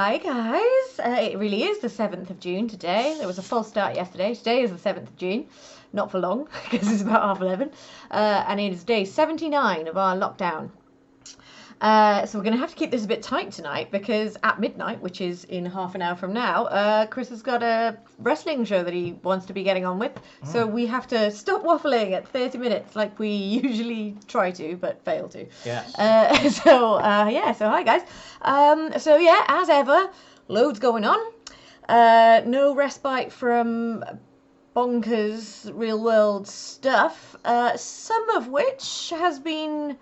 Hi guys, it really is the 7th of June today. There was a false start yesterday. Today is the 7th of June, not for long because it's about 11:30, and it is day 79 of our lockdown. So we're going to have to keep this a bit tight tonight because at midnight, which is in half an hour from now, Chris has got a wrestling show that he wants to be getting on with. So we have to stop waffling at 30 minutes like we usually try to, but fail to. Yes. So hi guys. As ever, loads going on. No respite from bonkers real world stuff, some of which has been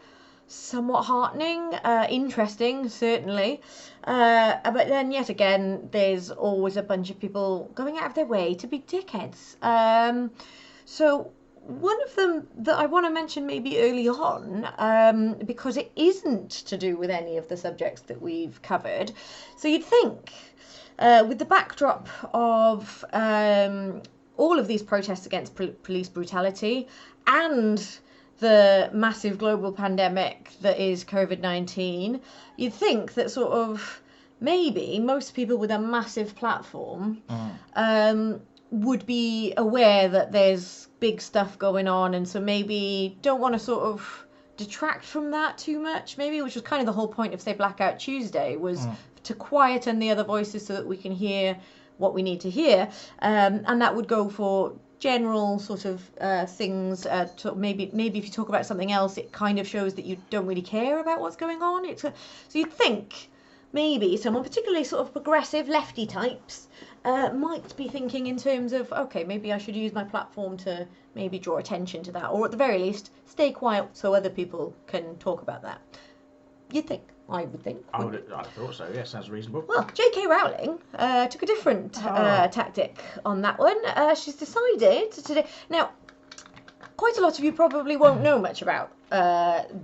somewhat heartening, interesting, certainly. But then yet again, there's always a bunch of people going out of their way to be dickheads. So one of them that I want to mention maybe early on, because it isn't to do with any of the subjects that we've covered. So you'd think, with the backdrop of all of these protests against police brutality and the massive global pandemic that is COVID-19, you'd think that sort of maybe most people with a massive platform would be aware that there's big stuff going on, and so maybe don't want to sort of detract from that too much, maybe, which was kind of the whole point of, say, Blackout Tuesday, was to quieten the other voices so that we can hear what we need to hear, and that would go for general sort of things. Maybe if you talk about something else, it kind of shows that you don't really care about what's going on. So you'd think maybe someone, particularly sort of progressive lefty types, might be thinking in terms of, okay, maybe I should use my platform to maybe draw attention to that, or at the very least stay quiet so other people can talk about that. You'd think. I would think. I thought so, yes, sounds reasonable. Well, J.K. Rowling took a different tactic on that one. She's decided today. Now, quite a lot of you probably won't know much about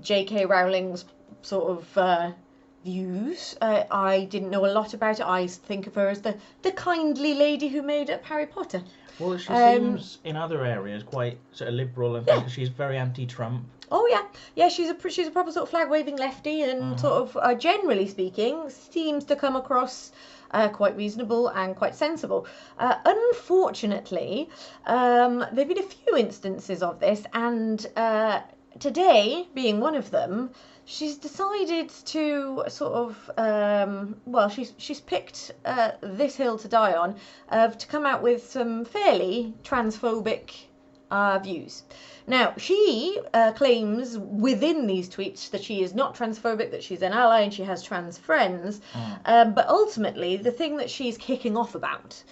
J.K. Rowling's sort of views. I didn't know a lot about it. I think of her as the kindly lady who made up Harry Potter. Well, she seems in other areas quite sort of liberal, and she's very anti-Trump. Oh yeah. She's a proper sort of flag-waving lefty, and sort of generally speaking, seems to come across quite reasonable and quite sensible. Unfortunately, there've been a few instances of this, and today being one of them, she's decided to sort of she's picked this hill to die on, to come out with some fairly transphobic views. Now, she claims within these tweets that she is not transphobic, that she's an ally and she has trans friends. But ultimately, the thing that she's kicking off about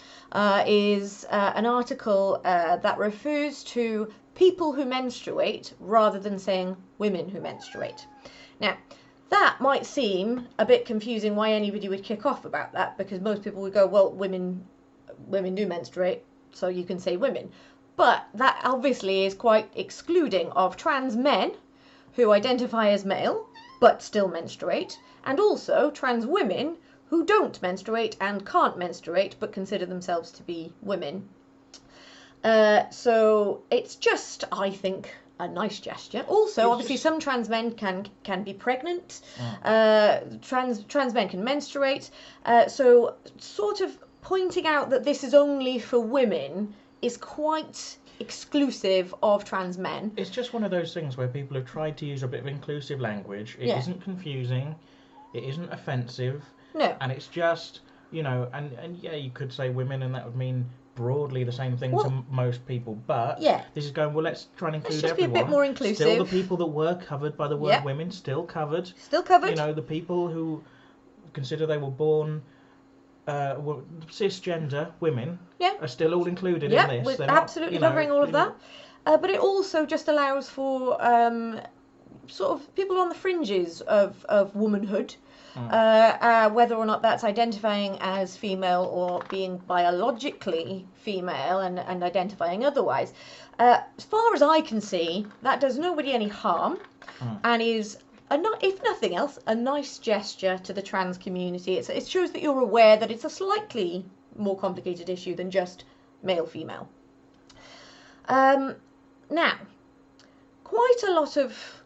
is an article that refers to people who menstruate rather than saying women who menstruate. Now, that might seem a bit confusing why anybody would kick off about that, because most people would go, well, women do menstruate, so you can say women. But that obviously is quite excluding of trans men who identify as male but still menstruate, and also trans women who don't menstruate and can't menstruate but consider themselves to be women. So it's just, I think, a nice gesture. Also, obviously, some trans men can be pregnant. Trans men can menstruate. So sort of pointing out that this is only for women is quite exclusive of trans men. It's just one of those things where people have tried to use a bit of inclusive language. It isn't confusing, it isn't offensive. No. And it's just, and yeah, you could say women, and that would mean broadly the same thing to most people, but this is going, well, let's try and include everyone. Be a bit more inclusive. Still the people that were covered by the word women, still covered. Still covered. The people who consider they were born cisgender women are still all included in this. We're absolutely covering all of that. But it also just allows for sort of people on the fringes of womanhood, whether or not that's identifying as female or being biologically female and identifying otherwise. As far as I can see, that does nobody any harm, and is, if nothing else, a nice gesture to the trans community. It shows that you're aware that it's a slightly more complicated issue than just male-female. Now, quite a lot of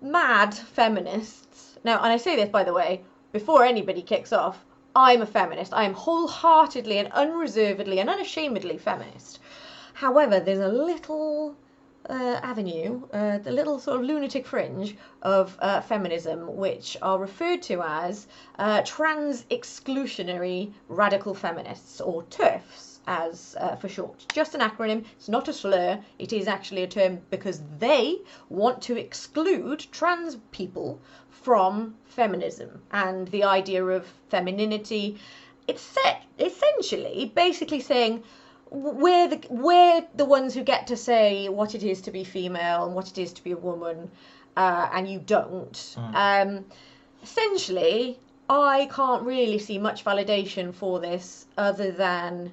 mad feminists, now, and I say this, by the way, before anybody kicks off, I'm a feminist. I am wholeheartedly and unreservedly and unashamedly feminist. However, there's a little avenue, the little sort of lunatic fringe of feminism, which are referred to as trans exclusionary radical feminists, or TERFs, as for short. Just an acronym. It's not a slur. It is actually a term because they want to exclude trans people from feminism and the idea of femininity. It's essentially basically saying we're the ones who get to say what it is to be female and what it is to be a woman, and you don't. Essentially, I can't really see much validation for this other than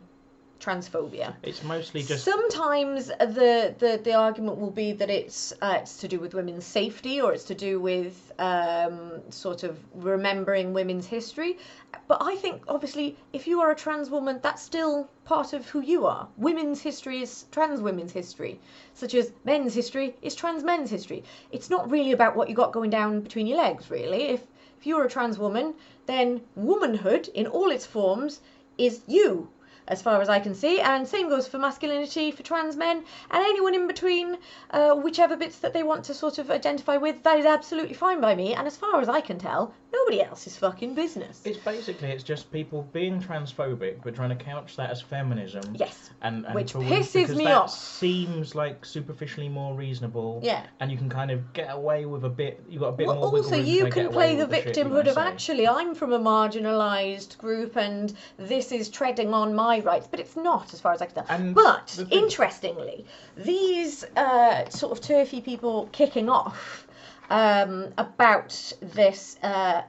transphobia. It's mostly just... Sometimes the argument will be that it's to do with women's safety, or it's to do with sort of remembering women's history. But I think, obviously, if you are a trans woman, that's still part of who you are. Women's history is trans women's history, such as men's history is trans men's history. It's not really about what you got going down between your legs, really. If you're a trans woman, then womanhood in all its forms is you, as far as I can see, and same goes for masculinity for trans men, and anyone in between, whichever bits that they want to sort of identify with, that is absolutely fine by me, and as far as I can tell, nobody else's fucking business. It's just people being transphobic, but trying to couch that as feminism. Yes, and which pisses me off. Seems like superficially more reasonable. Yeah. And you can kind of get away with a bit, you've got a bit more wiggle room. Also, you can play the victimhood of, actually, I'm from a marginalised group, and this is treading on my rights, but it's not, as far as I can tell. But interestingly, these sort of turfy people kicking off about this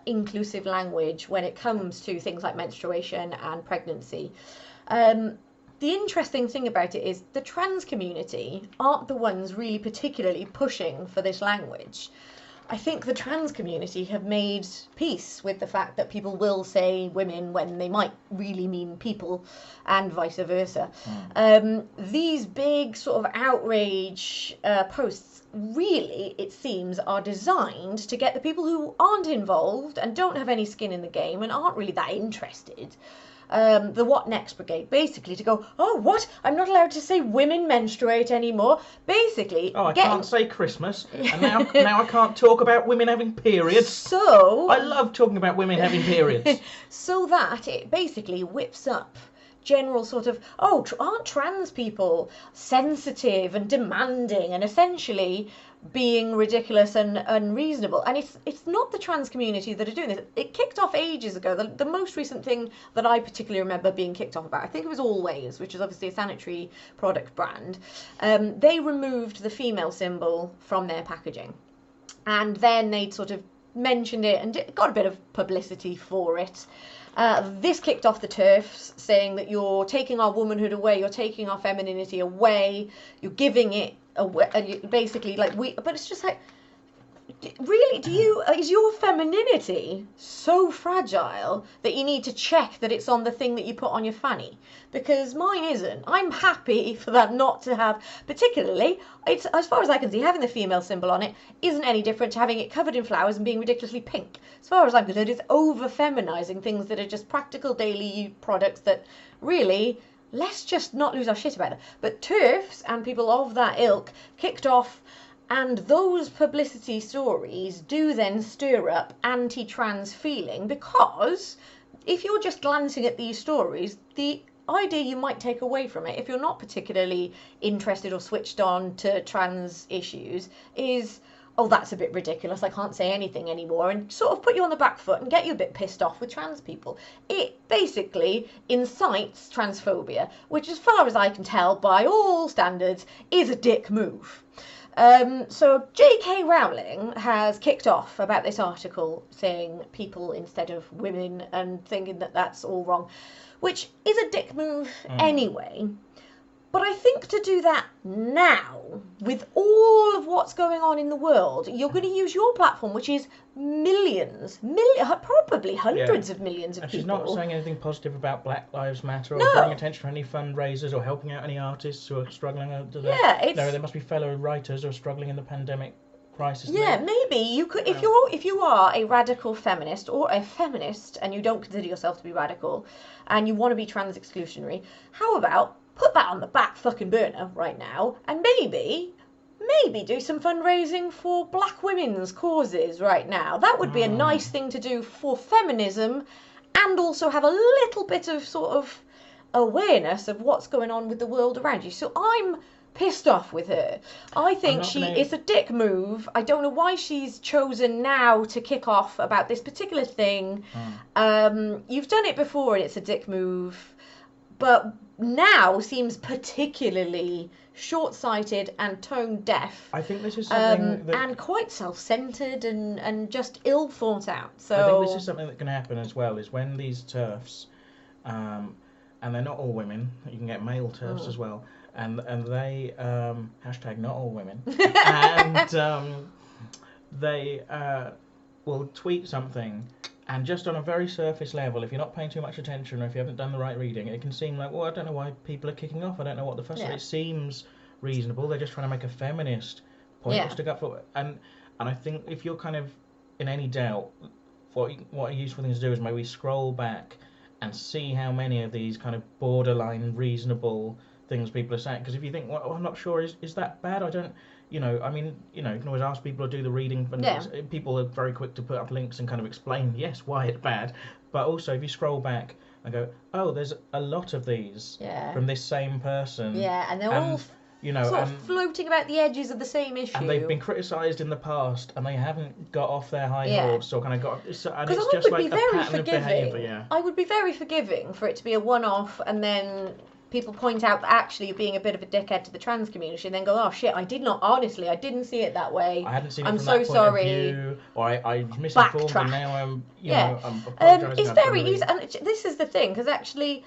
inclusive language when it comes to things like menstruation and pregnancy. The interesting thing about it is the trans community aren't the ones really particularly pushing for this language. I think the trans community have made peace with the fact that people will say women when they might really mean people, and vice versa. These big sort of outrage posts really, it seems, are designed to get the people who aren't involved and don't have any skin in the game and aren't really that interested, the What Next Brigade, basically to go, oh, what? I'm not allowed to say women menstruate anymore. Basically, I can't say Christmas, and now I can't talk about women having periods. So I love talking about women having periods. So that it basically whips up general sort of, oh, aren't trans people sensitive and demanding and essentially being ridiculous and unreasonable? And it's not the trans community that are doing this. It kicked off ages ago. The most recent thing that I particularly remember being kicked off about, I think it was Always, which is obviously a sanitary product brand. They removed the female symbol from their packaging, and then they'd sort of mentioned it and got a bit of publicity for it. This kicked off the TERFs, saying that you're taking our womanhood away, you're taking our femininity away, you're giving it away, basically, like, but it's just like, really, is your femininity so fragile that you need to check that it's on the thing that you put on your fanny? Because mine isn't. I'm happy for that not to have, particularly, it's, as far as I can see, having the female symbol on it isn't any different to having it covered in flowers and being ridiculously pink. As far as I'm concerned, it's over-feminizing things that are just practical daily products that really, let's just not lose our shit about it. But TERFs and people of that ilk kicked off, and those publicity stories do then stir up anti-trans feeling, because if you're just glancing at these stories, the idea you might take away from it, if you're not particularly interested or switched on to trans issues, is, oh, that's a bit ridiculous, I can't say anything anymore, and sort of put you on the back foot and get you a bit pissed off with trans people. It basically incites transphobia, which, as far as I can tell, by all standards, is a dick move. So J.K. Rowling has kicked off about this article saying people instead of women and thinking that that's all wrong, which is a dick move anyway. But I think to do that now, with all of what's going on in the world, you're going to use your platform, which is millions, probably hundreds of millions of and people. She's not saying anything positive about Black Lives Matter or bringing attention to any fundraisers or helping out any artists who are struggling. There must be fellow writers who are struggling in the pandemic prices. Yeah, maybe you could, if you are a radical feminist or a feminist and you don't consider yourself to be radical and you want to be trans exclusionary, how about put that on the back fucking burner right now and maybe do some fundraising for black women's causes right now. That would be a nice thing to do for feminism and also have a little bit of sort of awareness of what's going on with the world around you. So I'm pissed off with her. I think it's a dick move. I don't know why she's chosen now to kick off about this particular thing. You've done it before and it's a dick move, but now seems particularly short-sighted and tone-deaf. I think this is something and quite self-centered and just ill thought out. So I think this is something that can happen as well, is when these TERFs, and they're not all women, you can get male TERFs as well, and they hashtag not all women, and they will tweet something. And just on a very surface level, if you're not paying too much attention or if you haven't done the right reading, it can seem like, well, I don't know why people are kicking off. I don't know what the fuss is. It seems reasonable. They're just trying to make a feminist point or stick up for. And I think if you're kind of in any doubt, what a useful thing to do is maybe scroll back and see how many of these kind of borderline reasonable things people are saying. Because if you think, well, I'm not sure, is that bad? I don't... You can always ask people to do the reading, but people are very quick to put up links and kind of explain, yes, why it's bad. But also, if you scroll back and go, oh, there's a lot of these from this same person. Yeah, and they're all sort of floating about the edges of the same issue. And they've been criticised in the past, and they haven't got off their high horse or kind of got... And it's just like a pattern of behaviour, I would be very forgiving for it to be a one-off, and then... people point out that actually you're being a bit of a dickhead to the trans community and then go, oh shit, I didn't see it that way. I hadn't seen it I'm from so that point sorry. Of view, or I was misinformed and now I'm, I'm apologising. It's very easy, and this is the thing, because actually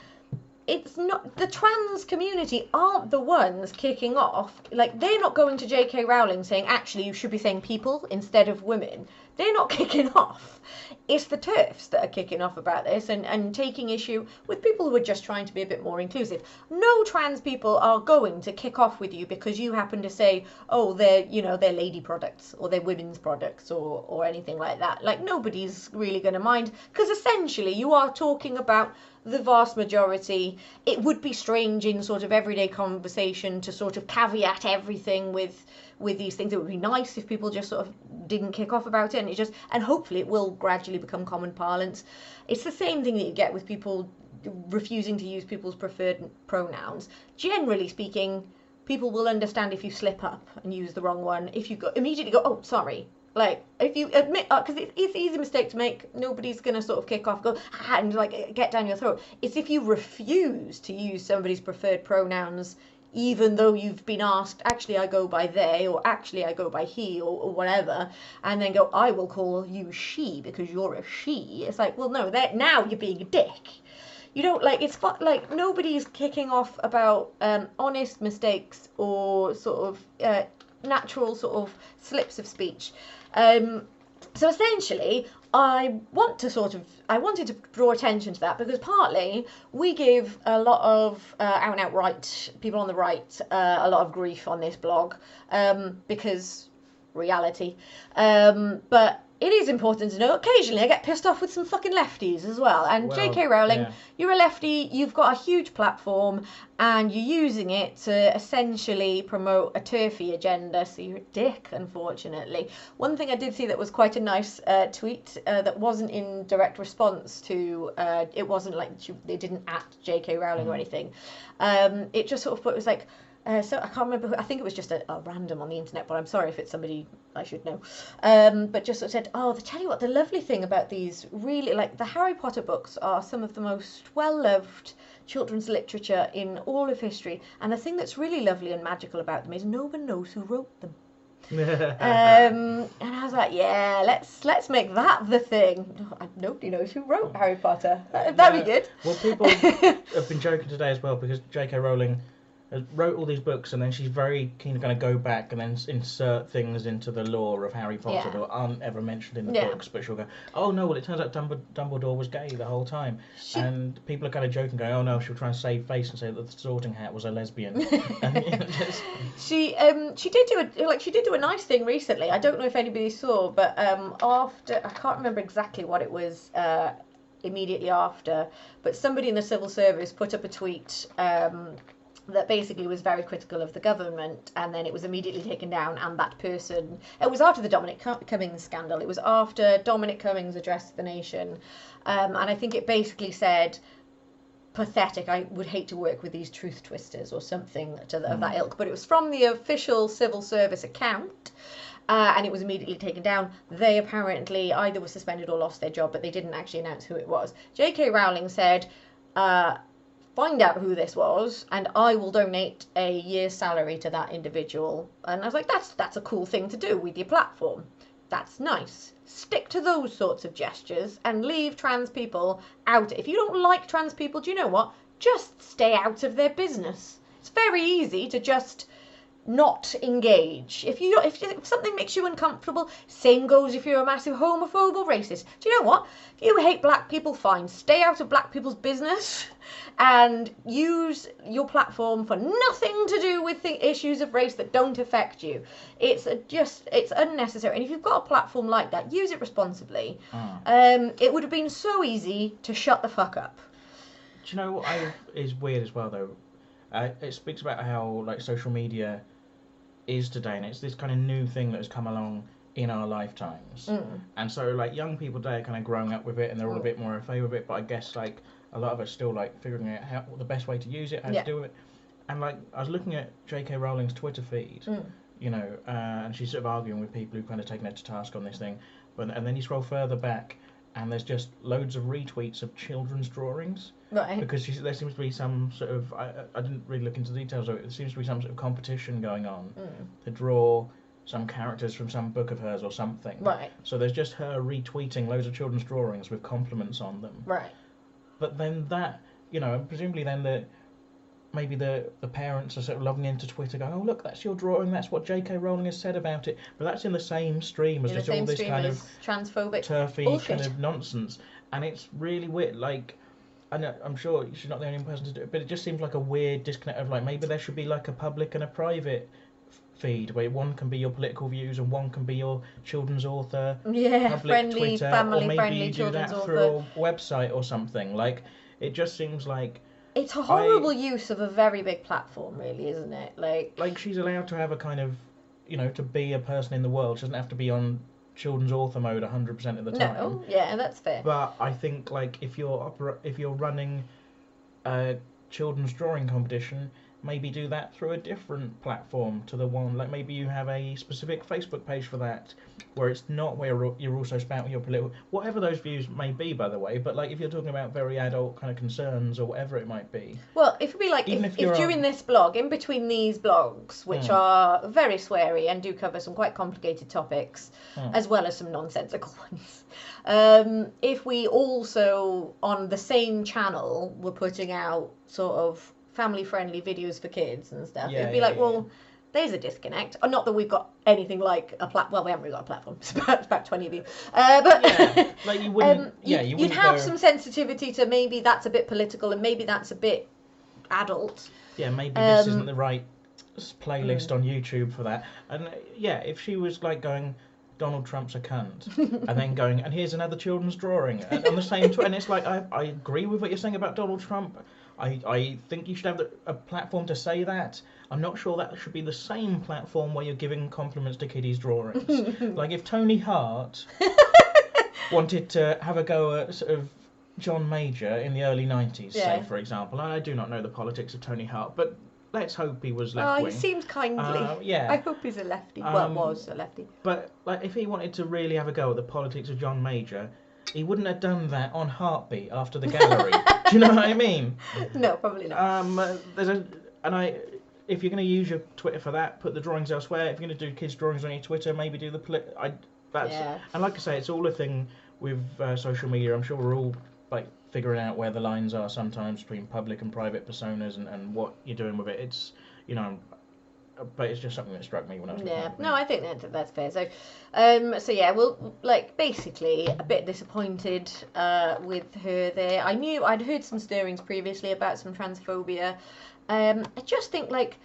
it's not, the trans community aren't the ones kicking off. Like, they're not going to J.K. Rowling saying, actually, you should be saying people instead of women. They're not kicking off. It's the TERFs that are kicking off about this and taking issue with people who are just trying to be a bit more inclusive. No trans people are going to kick off with you because you happen to say, oh, they're lady products or they're women's products or anything like that. Like, nobody's really going to mind, because essentially you are talking about the vast majority. It would be strange in sort of everyday conversation to sort of caveat everything with these things. It would be nice if people just sort of didn't kick off about it, and hopefully it will gradually become common parlance. It's the same thing that you get with people refusing to use people's preferred pronouns. Generally speaking, people will understand if you slip up and use the wrong one. If you immediately go, oh, sorry. Like, if you admit, because it's an easy mistake to make, nobody's going to sort of kick off, go, and like get down your throat. It's if you refuse to use somebody's preferred pronouns, even though you've been asked, actually I go by they, or actually I go by he, or whatever, and then go, I will call you she because you're a she. It's like, well, no, now you're being a dick. You don't, like, it's like nobody's kicking off about honest mistakes or sort of natural sort of slips of speech. So essentially, I wanted to draw attention to that because partly we give a lot of out and out right people on the right a lot of grief on this blog because reality, but it is important to know occasionally I get pissed off with some fucking lefties as well. And J.K. Rowling, you're a lefty, you've got a huge platform, and you're using it to essentially promote a TERFy agenda, so you're a dick, unfortunately. One thing I did see that was quite a nice tweet that wasn't in direct response to, it wasn't like, they didn't at J.K. Rowling or anything. It just sort of put, it was like, so I can't remember I think it was just a random on the internet, but I'm sorry if it's somebody I should know. But just sort of said, oh, tell you what, the lovely thing about these, really, like, the Harry Potter books are some of the most well-loved children's literature in all of history, and the thing that's really lovely and magical about them is no one knows who wrote them. And I was like, yeah, let's make that the thing. Nobody knows who wrote Harry Potter. That'd be good. Well, people have been joking today as well, because J.K. Rowling wrote all these books, and then she's very keen to kind of go back and then insert things into the lore of Harry Potter that aren't ever mentioned in the books. But she'll go, oh no, well it turns out Dumbledore was gay the whole time, and people are kind of joking, going, oh no, she'll try and save face and say that the Sorting Hat was a lesbian. And, she did do a nice thing recently. I don't know if anybody saw, but after, I can't remember exactly what it was. Immediately after, but somebody in the civil service put up a tweet that basically was very critical of the government, and then it was immediately taken down, and that person, it was after the Dominic Cummings scandal, it was after Dominic Cummings addressed the nation, and I think it basically said, pathetic, I would hate to work with these truth twisters or something of that ilk, but it was from the official civil service account. And it was immediately taken down. They apparently either were suspended or lost their job, but they didn't actually announce who it was. J.K. Rowling said, find out who this was, and I will donate a year's salary to that individual. And I was like, that's a cool thing to do with your platform. That's nice. Stick to those sorts of gestures and leave trans people out. If you don't like trans people, do you know what? Just stay out of their business. It's very easy to just not engage. If something makes you uncomfortable, same goes if you're a massive homophobe or racist. Do you know what? If you hate black people, fine. Stay out of black people's business and use your platform for nothing to do with the issues of race that don't affect you. It's unnecessary. And if you've got a platform like that, use it responsibly. It would have been so easy to shut the fuck up. Do you know what is weird as well, though? It speaks about how like social media is today, and it's this kind of new thing that has come along in our lifetimes. And so like young people today are kind of growing up with it, and they're all a bit more au fait with it. But I guess like a lot of us still like figuring out how the best way to use it, how to do it. And like I was looking at J.K. Rowling's Twitter feed, you know, and she's sort of arguing with people who've kind of taken her to task on this thing. And then you scroll further back, and there's just loads of retweets of children's drawings. Right. Because there seems to be some sort of, I didn't really look into the details of it, there seems to be some sort of competition going on to draw some characters from some book of hers or something. Right. So there's just her retweeting loads of children's drawings with compliments on them. Right. But then that, you know, and presumably then maybe the parents are sort of logging into Twitter going, oh look, that's your drawing, that's what J.K. Rowling has said about it. But that's in the same stream as just all this kind of transphobic turfy bullshit. kind of nonsense. And it's really weird, like, I'm sure she's not the only person to do it, but it just seems like a weird disconnect of like, maybe there should be like a public and a private feed where one can be your political views and one can be your children's author. Yeah, public friendly, Twitter, family or maybe friendly you do children's that author. through a website or something. Like, it just seems like it's a horrible use of a very big platform, really, isn't it? Like she's allowed to have a kind of, you know, to be a person in the world. She doesn't have to be on children's author mode 100% of the time. No, yeah, that's fair. But I think like if you're running a children's drawing competition, maybe do that through a different platform to the one, like maybe you have a specific Facebook page for that, where it's not where you're also spouting your political, whatever those views may be, by the way, but like if you're talking about very adult kind of concerns or whatever it might be. Well, if it'd be like, if during this blog, in between these blogs, which are very sweary and do cover some quite complicated topics, as well as some nonsensical ones, if we also, on the same channel, were putting out sort of family-friendly videos for kids and stuff, it'd be well, there's a disconnect. Not that we've got anything like a platform. Well, we haven't really got a platform. It's about 20 of you. But like you wouldn't. You'd have some sensitivity to maybe that's a bit political and maybe that's a bit adult. Yeah, maybe this isn't the right playlist on YouTube for that. And if she was like going, Donald Trump's a cunt, and then going, and here's another children's drawing, and on the same and it's like I agree with what you're saying about Donald Trump. I think you should have a platform to say that. I'm not sure that should be the same platform where you're giving compliments to kiddies' drawings. Like if Tony Hart wanted to have a go at sort of John Major in the early 90s, say, for example. I do not know the politics of Tony Hart, but let's hope he was left-wing. Oh, he seemed kindly. I hope he's a lefty. Well, was a lefty. But like, if he wanted to really have a go at the politics of John Major, he wouldn't have done that on Heartbeat after the gallery. Do you know what I mean? No, probably not. If you're going to use your Twitter for that, put the drawings elsewhere. If you're going to do kids' drawings on your Twitter, maybe do the And like I say, it's all a thing with social media. I'm sure we're all like figuring out where the lines are sometimes between public and private personas and what you're doing with it. you know, but it's just something that struck me when I was looking Yeah, at the no, thing. I think that's fair. So, so yeah, well, like basically a bit disappointed with her there. I'd heard some stirrings previously about some transphobia. I just think like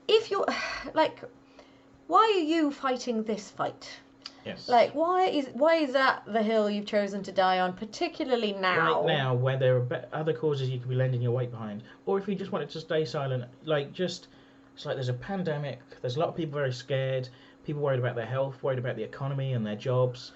if you're like, why are you fighting this fight? Yes. Like, why is that the hill you've chosen to die on, particularly now? Right now, where there are other causes you could be lending your weight behind, or if you just wanted to stay silent, like just, it's like there's a pandemic, there's a lot of people very scared, people worried about their health, worried about the economy and their jobs.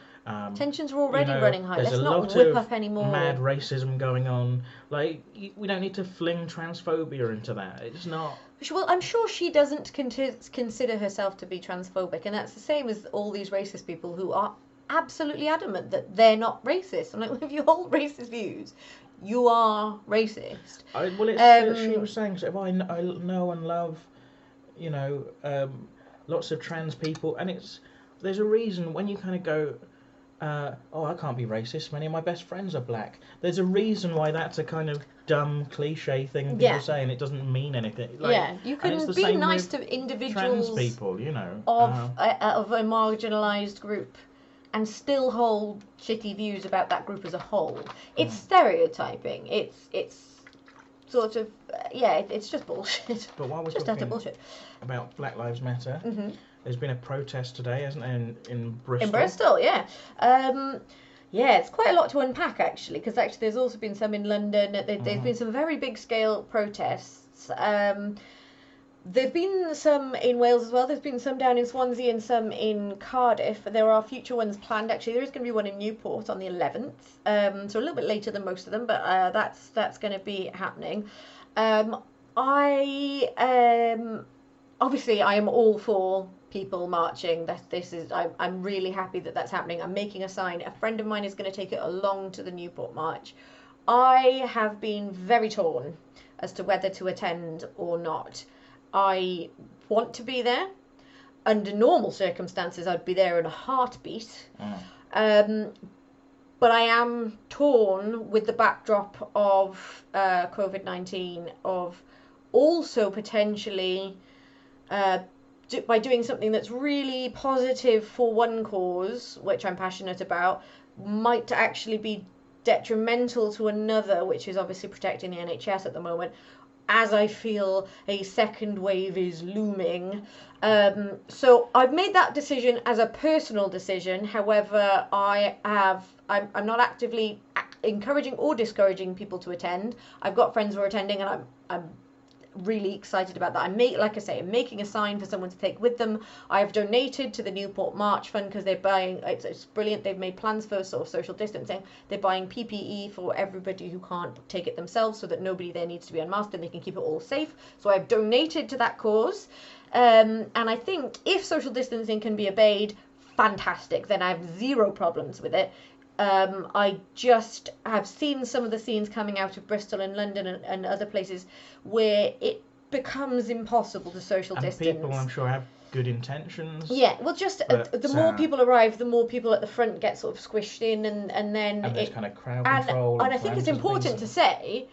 Tensions are already you know, running high. There's Let's a not lot whip of up anymore. mad racism going on. Like, we don't need to fling transphobia into that. It's not. Well, I'm sure she doesn't consider herself to be transphobic, and that's the same as all these racist people who are absolutely adamant that they're not racist. I'm like, well, if you hold racist views, you are racist. She was saying, so if I know and love, you know, lots of trans people, and there's a reason when you kind of go, oh, I can't be racist, many of my best friends are black. There's a reason why that's a kind of dumb cliche thing people say, and it doesn't mean anything. Like, yeah, you can be nice to individuals trans people, you know, of a marginalised group and still hold shitty views about that group as a whole. It's stereotyping. It's sort of it's just bullshit. But while we're just utter bullshit about Black Lives Matter, there's been a protest today, hasn't there, in Bristol? In Bristol, yeah. Yeah, it's quite a lot to unpack actually, because actually there's also been some in London. There's been some very big scale protests. There've been some in Wales as well. There's been some down in Swansea and some in Cardiff. There are future ones planned. Actually, there is going to be one in Newport on the 11th. So a little bit later than most of them, but that's going to be happening. Obviously I am all for people marching. I'm really happy that that's happening. I'm making a sign. A friend of mine is going to take it along to the Newport March. I have been very torn as to whether to attend or not. I want to be there. Under normal circumstances, I'd be there in a heartbeat. But I am torn with the backdrop of COVID-19, of also potentially by doing something that's really positive for one cause, which I'm passionate about, might actually be detrimental to another, which is obviously protecting the NHS at the moment, as I feel a second wave is looming. So I've made that decision as a personal decision. However, I'm not actively encouraging or discouraging people to attend. I've got friends who are attending, and I'm really excited about that. I'm making a sign for someone to take with them. I've donated to the Newport March Fund because they're buying, it's brilliant, they've made plans for sort of social distancing. They're buying PPE for everybody who can't take it themselves, so that nobody there needs to be unmasked and they can keep it all safe. So I've donated to that cause, and I think if social distancing can be obeyed, fantastic, then I have zero problems with it. I just have seen some of the scenes coming out of Bristol and London and other places where it becomes impossible to social distance. And people, I'm sure, have good intentions. Yeah, well, just the more people arrive, the more people at the front get sort of squished in, and then there's kind of crowd control. And I think it's important to say,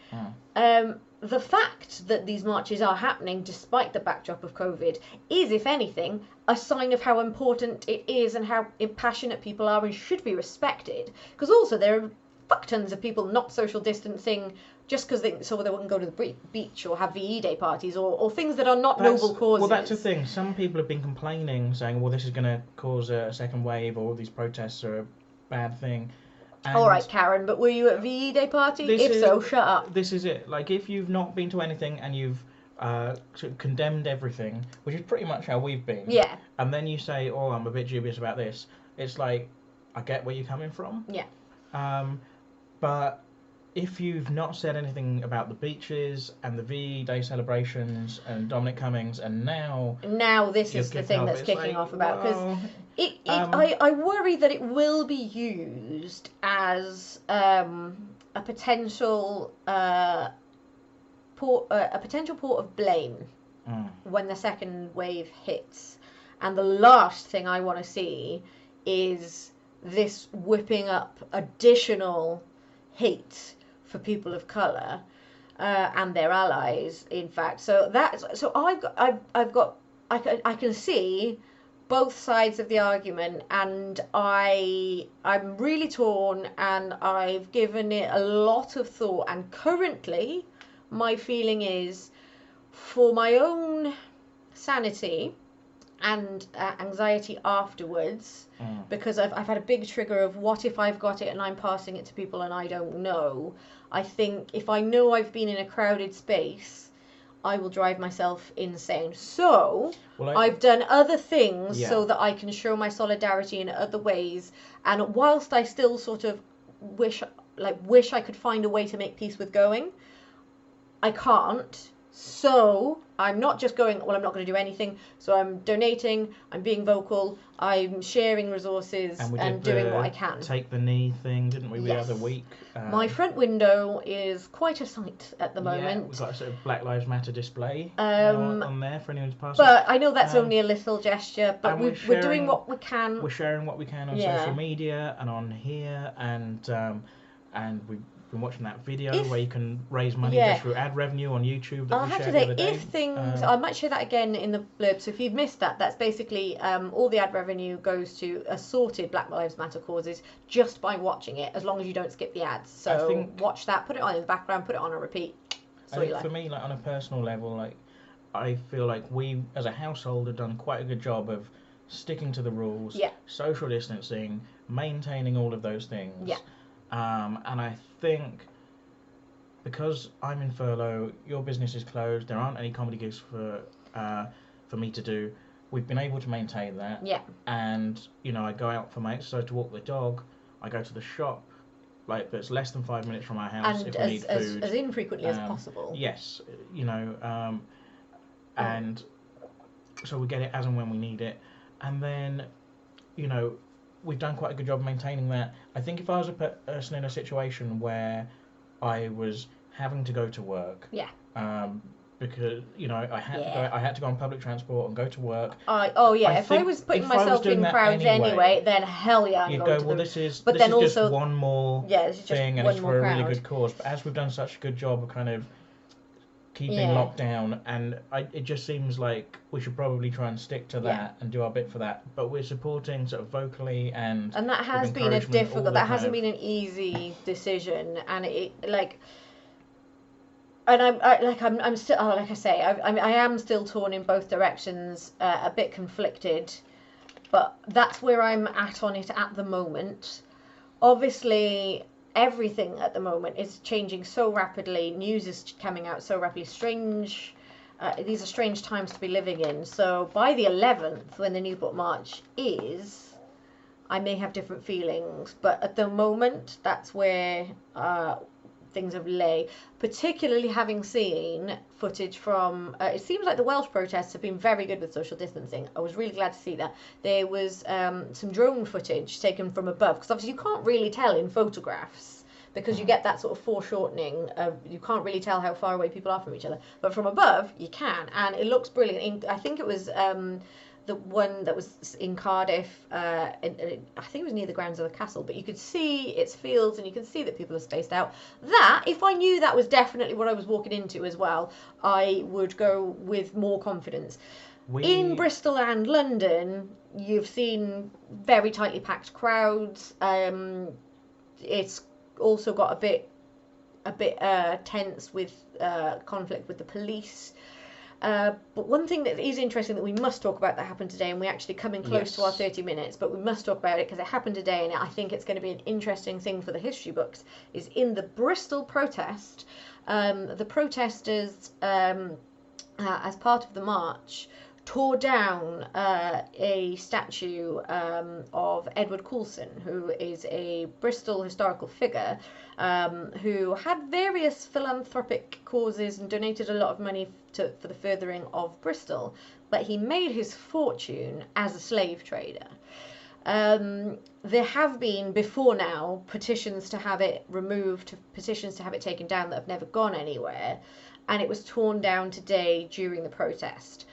the fact that these marches are happening despite the backdrop of COVID is, if anything, a sign of how important it is and how passionate people are and should be respected. Because also there are fuck tons of people not social distancing just because they wouldn't go to the beach or have VE Day parties or things that are not noble causes. Well, that's the thing. Some people have been complaining, saying, well, this is going to cause a second wave, or these protests are a bad thing. And all right, Karen, but were you at VE Day party? If so, shut up. This is it. Like, if you've not been to anything and you've sort of condemned everything, which is pretty much how we've been. Yeah. And then you say, oh, I'm a bit dubious about this. It's like, I get where you're coming from. Yeah. But if you've not said anything about the beaches and the VE Day celebrations and Dominic Cummings, and now this is the thing that's kicking off about, because I worry that it will be used as a potential port of blame when the second wave hits, and the last thing I want to see is this whipping up additional hate for people of colour. and their allies, in fact. So I can see both sides of the argument, and I'm really torn, and I've given it a lot of thought, and currently my feeling is, for my own sanity and anxiety afterwards, because I've had a big trigger of what if I've got it and I'm passing it to people and I don't know. I think if I know I've been in a crowded space, I will drive myself insane. So I've done other things so that I can show my solidarity in other ways. And whilst I still sort of wish I could find a way to make peace with going, I can't. So I'm not just going, well, I'm not going to do anything. So I'm donating, I'm being vocal, I'm sharing resources and doing what I can. Take the knee thing, didn't we, the other week? My front window is quite a sight at the moment. Yeah, we've got a sort of Black Lives Matter display on there for anyone to pass. But I know that's only a little gesture, but we're doing what we can. We're sharing what we can on social media and on here, and we've been watching that video where you can raise money just through ad revenue on YouTube that I'll have to say, if things, I might share that again in the blurb, so if you've missed that, that's basically all the ad revenue goes to assorted Black Lives Matter causes just by watching it, as long as you don't skip the ads. So watch that, put it on in the background, put it on a repeat. I think for me, like on a personal level, like I feel like we as a household have done quite a good job of sticking to the rules, social distancing, maintaining all of those things. Yeah. And I think because I'm in furlough, your business is closed, there aren't any comedy gigs for me to do, we've been able to maintain that. Yeah. And, you know, I go out for my exercise to walk the dog, I go to the shop, like, that's less than 5 minutes from our house and if we need food. as infrequently as possible. Yes, you know, and so we get it as and when we need it. And then, you know, we've done quite a good job of maintaining that. I think if I was a person in a situation where I was having to go to work, because you know I had to go on public transport and go to work. If I was putting myself in crowds anyway, then hell yeah, you'd go. Well, this is just one more thing, and it's for a really good cause. But as we've done such a good job of kind of keeping lockdown, and it just seems like we should probably try and stick to that and do our bit for that. But we're supporting sort of vocally and that has been a difficult. That hasn't been an easy decision, and I'm still, like I say, I am still torn in both directions, a bit conflicted, but that's where I'm at on it at the moment. Obviously, everything at the moment is changing so rapidly. News is coming out so rapidly. These are strange times to be living in. So by the 11th, when the Newport March is, I may have different feelings. But at the moment, that's where things have lay. Particularly having seen footage from, it seems like the Welsh protests have been very good with social distancing. I was really glad to see that. There was some drone footage taken from above, because obviously you can't really tell in photographs, because you get that sort of foreshortening of, you can't really tell how far away people are from each other. But from above, you can, and it looks brilliant. I think it was the one that was in Cardiff, I think it was near the grounds of the castle, but you could see its fields and you could see that people are spaced out. That, if I knew that was definitely what I was walking into as well, I would go with more confidence. In Bristol and London, you've seen very tightly packed crowds. It's also got a bit tense with conflict with the police. But one thing that is interesting that we must talk about that happened today, and we're actually coming close to our 30 minutes, but we must talk about it because it happened today, and I think it's going to be an interesting thing for the history books, is in the Bristol protest, the protesters, as part of the march, tore down a statue of Edward Coulson, who is a Bristol historical figure, who had various philanthropic causes and donated a lot of money for the furthering of Bristol, but he made his fortune as a slave trader. There have been before now petitions to have it removed, petitions to have it taken down that have never gone anywhere, and it was torn down today during the protest.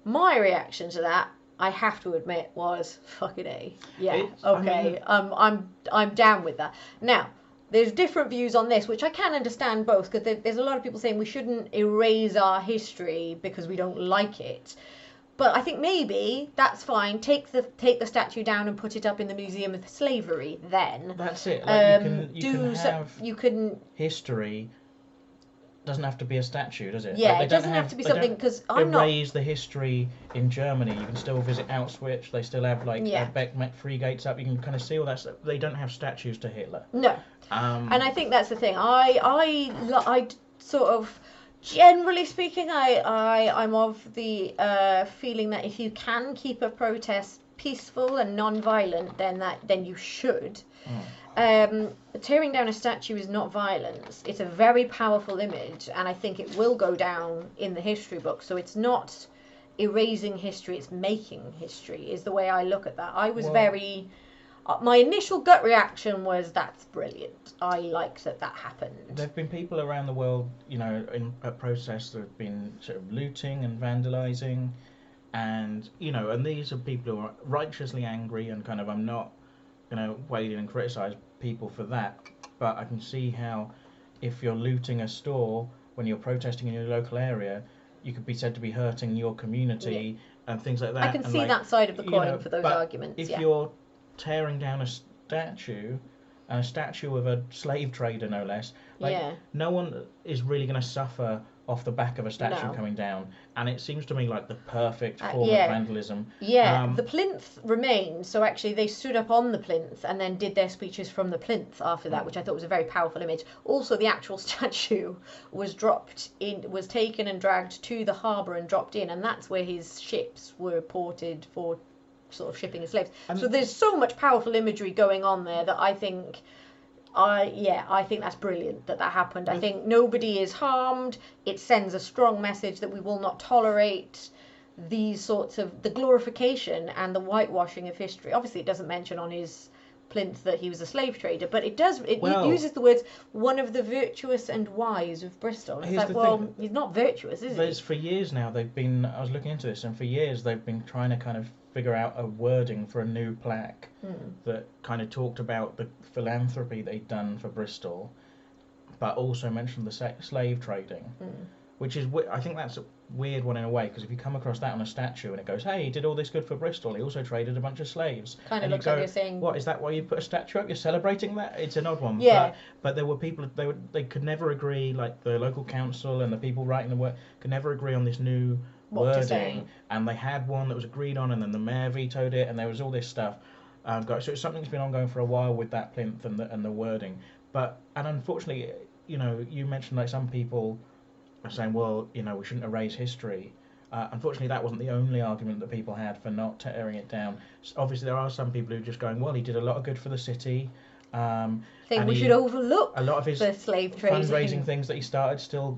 My reaction to that, I have to admit, was fucking A. Yeah, okay, I'm down with that. Now, there's different views on this, which I can understand both, because there's a lot of people saying we shouldn't erase our history because we don't like it. But I think maybe that's fine. Take the statue down and put it up in the Museum of Slavery. Then that's it. Like you can history. Doesn't have to be a statue, does it? Yeah, like, it doesn't have to be something, because I'm not erase the history in Germany. You can still visit Auschwitz. They still have like Beckmet free gates up. You can kind of see all that stuff. They don't have statues to Hitler. No, and I think that's the thing. I sort of, generally speaking, I'm of the feeling that if you can keep a protest peaceful and non-violent, then you should. Tearing down a statue is not violence. It's a very powerful image, and I think it will go down in the history book. So it's not erasing history, it's making history, is the way I look at that. I was my initial gut reaction was, that's brilliant. I like that happened. There have been people around the world, in protests that have been sort of looting and vandalising, and these are people who are righteously angry, and kind of, I'm not wade in and criticise people for that, but I can see how if you're looting a store when you're protesting in your local area, you could be said to be hurting your community and things like that. I can see that side of the coin for those arguments. If you're tearing down a statue of a slave trader, no less, no one is really going to suffer off the back of a statue coming down, and it seems to me like the perfect form of vandalism. The plinth remained, so actually they stood up on the plinth and then did their speeches from the plinth after that, which I thought was a very powerful image. Also, the actual statue was taken and dragged to the harbour and dropped in, and that's where his ships were ported for sort of shipping his slaves. So there's so much powerful imagery going on there that I think that's brilliant that happened. I think nobody is harmed. It sends a strong message that we will not tolerate these sorts of the glorification and the whitewashing of history. Obviously, it doesn't mention on his plinth that he was a slave trader, but it uses the words one of the virtuous and wise of Bristol. It's like, he's not virtuous, is he? For years now, I was looking into this, and for years they've been trying to kind of figure out a wording for a new plaque that kind of talked about the philanthropy they'd done for Bristol, but also mentioned the slave trading, which is, I think that's a weird one in a way, because if you come across that on a statue and it goes, hey, he did all this good for Bristol, he also traded a bunch of slaves. Kind of looks like you're saying, what, is that why you put a statue up? You're celebrating that? It's an odd one. Yeah. But there were people, they could never agree, like the local council and the people writing the work could never agree on this new wording, and they had one that was agreed on, and then the mayor vetoed it, and there was all this stuff. So it's something that's been ongoing for a while with that plinth and the wording. And unfortunately, you mentioned like some people are saying, well, we shouldn't erase history. Unfortunately, that wasn't the only argument that people had for not tearing it down. Obviously, there are some people who are just going, well, he did a lot of good for the city. Think we should overlook a lot of his the slave trading fundraising things that he started still.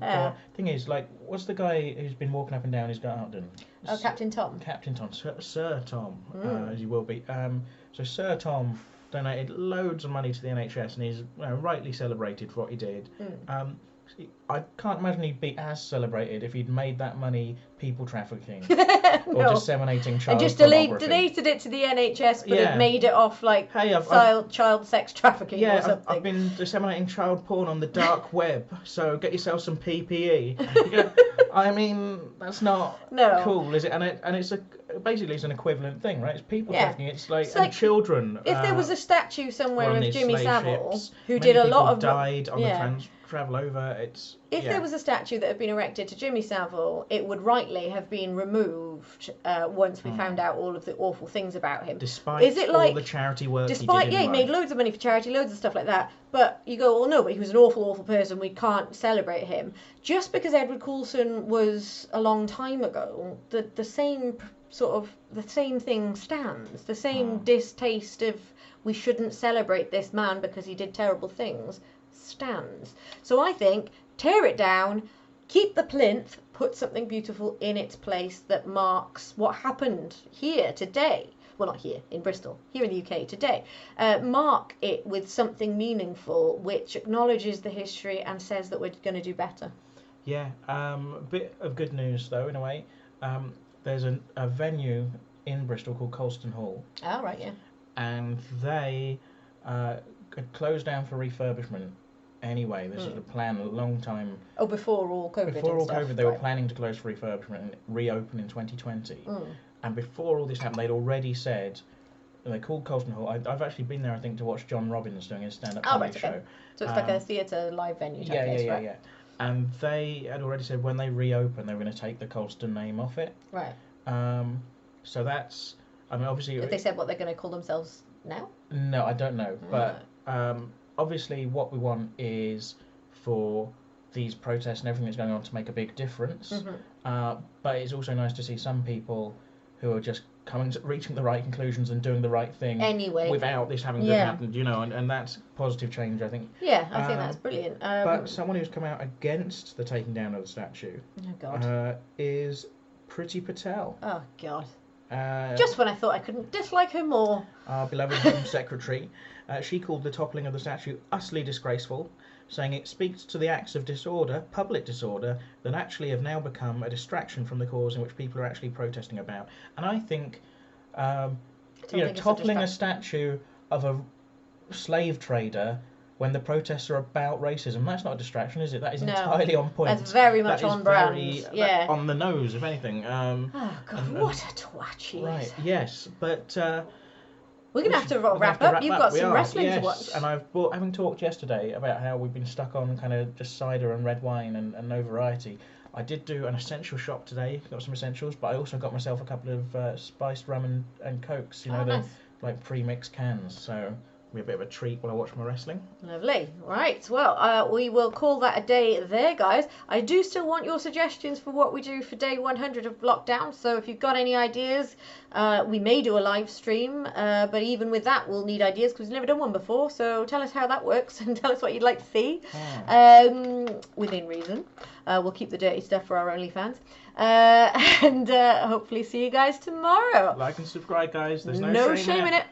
Thing is, like, what's the guy who's been walking up and down his garden? Oh, Captain Tom. Captain Tom, Sir Tom, as he will be. So Sir Tom donated loads of money to the NHS, and he's rightly celebrated for what he did. I can't imagine he'd be as celebrated if he'd made that money people trafficking or disseminating child and just pornography. donated it to the NHS, but it made it off like child sex trafficking or something. I've been disseminating child porn on the dark web, so get yourself some PPE. I mean, that's not cool, is it? And it's basically it's an equivalent thing, right? It's people trafficking. It's like children. If there was a statue somewhere of Jimmy Savile, ships, who did a lot of died on the travel over. If there was a statue that had been erected to Jimmy Savile, it would rightly have been removed once we found out all of the awful things about him. Despite all the charity work he did he made loads of money for charity, loads of stuff like that. But you go, well, no, but he was an awful, awful person. We can't celebrate him. Just because Edward Coulson was a long time ago, the same thing stands. The same distaste of we shouldn't celebrate this man because he did terrible things stands. So I think tear it down, keep the plinth, put something beautiful in its place that marks what happened here today. Well, not here in Bristol, here in the UK today. Mark it with something meaningful which acknowledges the history and says that we're going to do better. Yeah, a bit of good news though in a way. There's a venue in Bristol called Colston Hall. Oh, right, yeah. And they had closed down for refurbishment anyway. This is the plan a long time. Oh, before all COVID. Before all stuff, COVID, they were planning to close for refurbishment and reopen in 2020. And before all this happened, they'd already said. They called Colston Hall. I've actually been there, I think, to watch John Robbins doing his stand-up comedy show. So it's like a theatre live venue type place, right? Yeah. And they had already said when they reopen, they were going to take the Colston name off it. Right. So that's. I mean, obviously. Have they said what they're going to call themselves now? No, I don't know. But obviously, what we want is for these protests and everything that's going on to make a big difference. But it's also nice to see some people who are just reaching the right conclusions and doing the right thing anyway without this having to happen, you know, and that's positive change, I think. Yeah, I think that's brilliant. But someone who's come out against the taking down of the statue is Priti Patel. Oh, God. Just when I thought I couldn't dislike her more. Our beloved Home Secretary. She called the toppling of the statue utterly disgraceful, saying it speaks to the acts of disorder, public disorder, that actually have now become a distraction from the cause in which people are actually protesting about. And I think, toppling a statue of a slave trader when the protests are about racism, that's not a distraction, is it? That is entirely on point. That's very much on brand. On the nose, if anything. Oh, God, what a twat she is. Right, yes, but... we're going to have to wrap up. You've got some wrestling to watch. And having talked yesterday about how we've been stuck on kind of just cider and red wine and no variety, I did do an essential shop today, got some essentials, but I also got myself a couple of spiced rum and cokes, you know, nice. like pre-mixed cans, so it'll be a bit of a treat while I watch my wrestling. Lovely. Right, well, we will call that a day there, guys. I do still want your suggestions for what we do for day 100 of lockdown, so if you've got any ideas, we may do a live stream, but even with that, we'll need ideas because we've never done one before, so tell us how that works and tell us what you'd like to see, within reason. We'll keep the dirty stuff for our OnlyFans. And hopefully see you guys tomorrow. Like and subscribe, guys. There's no shame in it.